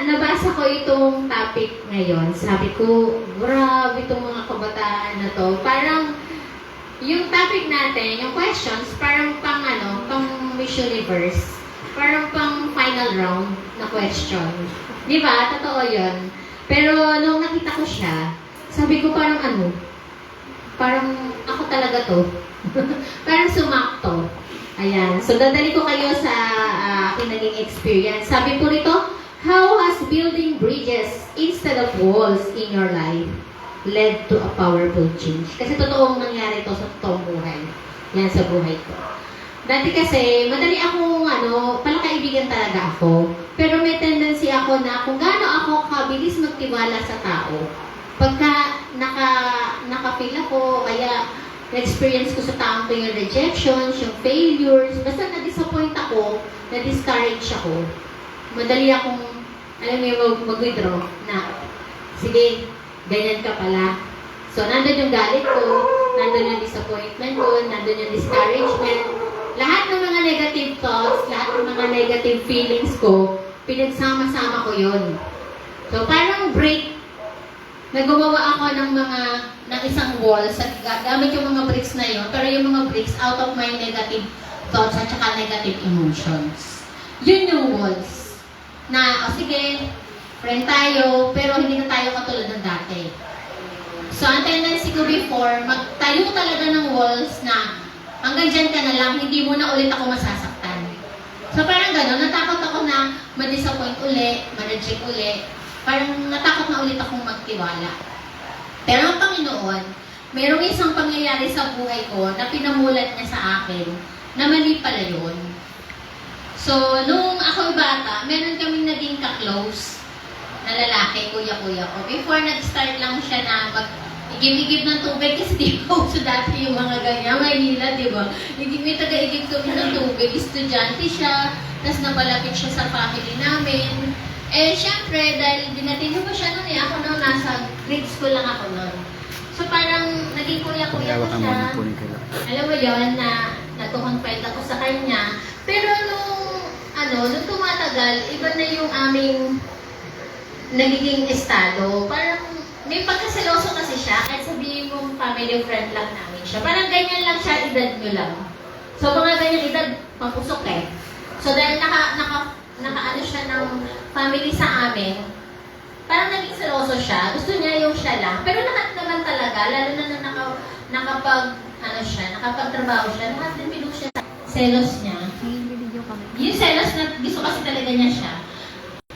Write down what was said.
Nabasa ko itong topic ngayon, sabi ko, grabe itong mga kabataan na to. Parang, yung topic natin, yung questions, parang pang Miss Universe. Parang pang final round na question. Di ba? Totoo yun. Pero nung nakita ko siya, sabi ko parang parang ako talaga to. Parang sumakto. Ayan. So, dadali ko kayo sa aking naging experience. Sabi po rito, how has building bridges instead of walls in your life led to a powerful change? Kasi totoong nangyari to sa totoong buhay. Yan sa buhay ko. Dati kasi, madali akong, palakaibigan talaga ako. Pero may tendency ako na kung gaano ako kabilis magtiwala sa tao. Pagka naka-feel ako, kaya na-experience ko sa taong ko yung rejections, yung failures, basta na-disappoint ako, na-discourage ako. Madali akong, mag-withdraw na, sige, ganyan ka pala. So, nandun yung galit ko, nandun yung disappointment ko, nandun yung discouragement. Lahat ng mga negative thoughts, lahat ng mga negative feelings ko, pinagsama-sama ko yun. So, parang break. Naggumawa ako ng isang wall gamit yung mga bricks na yun, pero yung mga bricks out of my negative thoughts at saka negative emotions. Yun yung walls. Na, sige, friend tayo, pero hindi na tayo katulad ng dati. So, ang tendency ko before, magtayo talaga ng walls na hanggang dyan ka na lang, hindi mo na ulit ako masasaktan. So, parang gano'n, natakot ako na ma-disappoint uli, ma-reject uli. Parang natakot na ulit akong magtiwala. Pero ang Panginoon, mayroong isang pangyayari sa buhay ko na pinamulat niya sa akin na mali pala yun. So, nung ako'y bata, meron kaming naging ka-close na lalaki, kuya-kuya ko. Before nag-start lang siya na igib-igib ng tubig kasi di ba uso dati yung mga ganyan, Maynila, di ba? May taga-igib kami ng tubig, estudyante siya, tapos napalapit siya sa family namin. Eh, syempre, dahil dinatino ko siya noon ako noon, nasa grade school lang ako noon. So, parang naging kuya-kuya ko siya. Alam mo yun, na natukonfide ako sa kanya. Pero nung tumatagal, iba na yung aming nagiging estado. Parang, may pagkaseloso kasi siya, kahit sabihin mong family friend lang namin siya. Parang ganyan lang siya, edad nyo lang. So, mga ganyan edad, mapusok eh. So, dahil nakaano siya ng family sa amin, parang naging seloso siya. Gusto niya yung siya lang. Pero lahat naman talaga, lalo na nakapagtrabaho siya, lahat din pinuha siya. Selos niya. Yung selos na gusto kasi talaga niya siya.